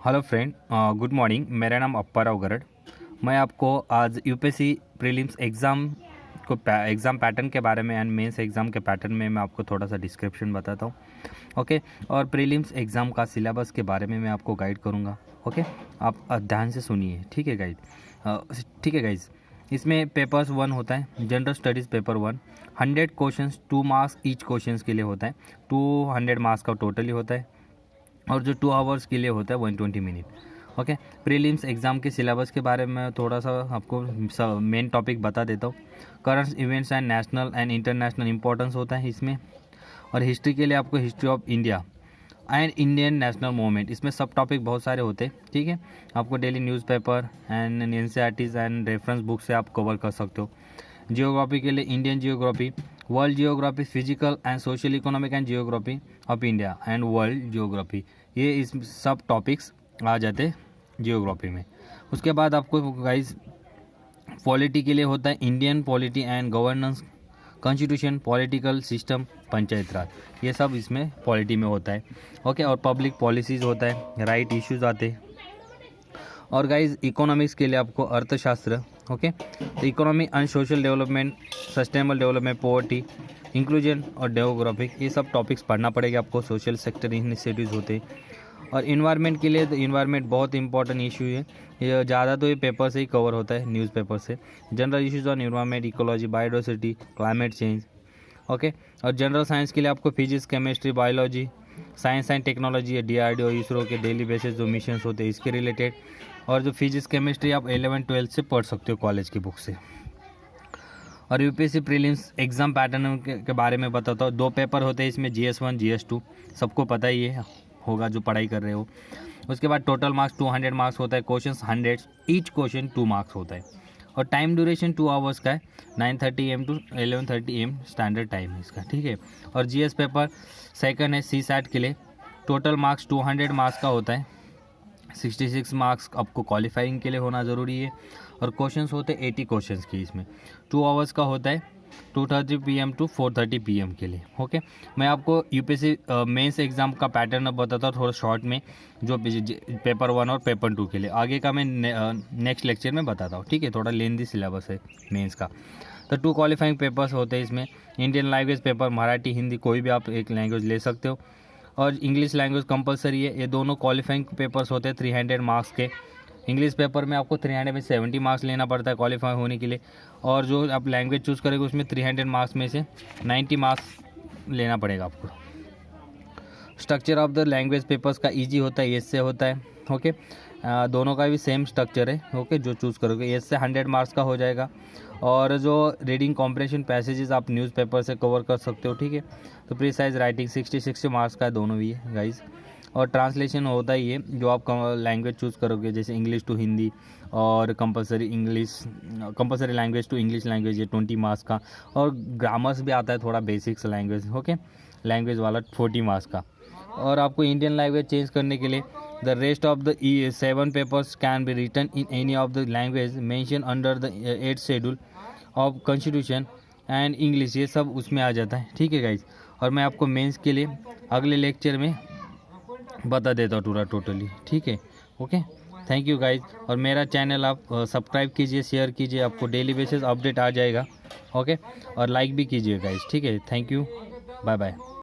Hello friend, good morning. मेरा नाम अप्पाराव गरड। मैं आपको आज यूपीएससी प्रीलिम्स एग्ज़ाम पैटर्न के बारे में एंड मेंस एग्ज़ाम के पैटर्न में मैं आपको थोड़ा सा डिस्क्रिप्शन बताता हूँ। ओके, और प्रीलिम्स एग्ज़ाम का सिलेबस के बारे में मैं आपको गाइड करूँगा। ओके, आप ध्यान से सुनिए। ठीक है गाइज। इसमें पेपर्स 1 होता है, general studies paper 1। 100 questions, 2 marks each questions के लिए होता है। 200 मार्क्स का टोटली होता है और जो 2 आवर्स के लिए होता है 120 मिनट। ओके, प्रीलिम्स एग्ज़ाम के सिलेबस के बारे में थोड़ा सा आपको मेन टॉपिक बता देता हूँ। Current events and national and international importance होता है इसमें। और हिस्ट्री के लिए आपको history of India and Indian national movement, इसमें सब टॉपिक बहुत सारे होते हैं। ठीक है, आपको daily newspaper and NCERTs and reference book से आप कवर कर सकते हो। जियोग्राफी के लिए Indian geography, world geography, physical and social economic and geography of India and world geography, ये इस सब टॉपिक्स आ जाते जियोग्राफी में। उसके बाद आपको गाइस पॉलिटी के लिए होता है Indian polity and governance, constitution, political system, panchayat raj, ये सब इसमें पॉलिटी में होता है। ओके, और पब्लिक पॉलिसीज़ होता है, राइट इश्यूज आते हैं। और गाइज इकोनॉमिक्स के लिए आपको अर्थशास्त्र, ओके, तो economy and social development, sustainable development, poverty, inclusion और डेमोग्राफिक, ये सब टॉपिक्स पढ़ना पड़ेगा आपको। सोशल सेक्टर इनिशिएटिव्स होते हैं। और इन्वायरमेंट के लिए तो इन्वायरमेंट बहुत इंपॉर्टेंट इशू है, ये ज़्यादा तो ये पेपर से ही कवर होता है, न्यूज़पेपर से। General issues on environment, ecology, biodiversity, climate change. Okay, और जनरल साइंस के लिए आपको physics, chemistry, biology, science and technology, DRDO, ISRO के डेली बेसिस जो मिशंस होते हैं इसके रिलेटेड। और जो फिजिक्स केमिस्ट्री आप 11-12 से पढ़ सकते हो कॉलेज की बुक से। और यूपीएससी प्रीलिम्स एग्ज़ाम पैटर्न के बारे में बताता हूँ। 2 पेपर होते हैं इसमें, GS1, GS2, सबको पता ही है होगा जो पढ़ाई कर रहे हो। उसके बाद टोटल मार्क्स 200 मार्क्स होता है, क्वेश्चन 100, ईच क्वेश्चन 2 मार्क्स होता है। और टाइम ड्यूरेशन 2 आवर्स का है, 9:30 AM to 11:30 AM standard time है इसका। ठीक है, और GS पेपर सेकंड है CSAT के लिए। टोटल मार्क्स 200 मार्क्स का होता है, 66 मार्क्स आपको क्वालिफाइंग के लिए होना ज़रूरी है। और क्वेश्चंस होते हैं 80 क्वेश्चंस की इसमें। 2 आवर्स का होता है, 2:30 PM to 4:30 PM के लिए। ओके, मैं आपको यूपीएससी मेंस एग्ज़ाम का पैटर्न बताता हूँ थोड़ा शॉर्ट में, जो पेपर 1 और पेपर 2 के लिए। आगे का मैं नेक्स्ट लेक्चर में बताता हूँ। ठीक है, थोड़ा लेंथी सिलेबस है मेंस का। तो 2 क्वालिफाइंग पेपर्स होते हैं इसमें। Indian language paper, Marathi, Hindi, कोई भी आप एक लैंग्वेज ले सकते हो। और इंग्लिश लैंग्वेज कंपलसरी है। ये दोनों क्वालिफाइंग पेपर्स होते हैं 300 मार्क्स के। इंग्लिश पेपर में आपको 370 मार्क्स लेना पड़ता है क्वालिफाई होने के लिए। और जो आप लैंग्वेज चूज़ करेंगे उसमें 300 मार्क्स में से 90 मार्क्स लेना पड़ेगा आपको। Structure of the language papers का इजी होता है, एस से होता है। ओके, दोनों का भी सेम स्ट्रक्चर है। ओके, जो चूज़ करोगे एस से 100 मार्क्स का हो जाएगा। और जो रीडिंग कॉम्प्रिहेंशन पैसेजेस आप न्यूज़पेपर से कवर कर सकते हो। ठीक है, तो प्रीसाइज राइटिंग 60 मार्क्स का दोनों भी है गाइज। और ट्रांसलेशन होता ही है, जो आप लैंग्वेज चूज़ करोगे, जैसे इंग्लिश टू हिंदी और compulsory language to English language, ये 20 मार्क्स का। और ग्रामर्स भी आता है थोड़ा, बेसिक्स लैंग्वेज। ओके, लैंग्वेज वाला 40 मार्क्स का। और आपको इंडियन लैंग्वेज चेंज करने के लिए the rest of the 7 papers can be written in any of the language mention under the 8th schedule of constitution and English, ये सब उसमें आ जाता है। ठीक है गाइज, और मैं आपको मेंस के लिए अगले लेक्चर में बता देता हूँ पूरा टोटली। ठीक है, ओके, थैंक यू गाइज। और मेरा चैनल आप सब्सक्राइब कीजिए, शेयर कीजिए, आपको डेली बेसिस अपडेट आ जाएगा। ओके, और लाइक भी कीजिए गाइज। ठीक है, थैंक यू, बाय बाय।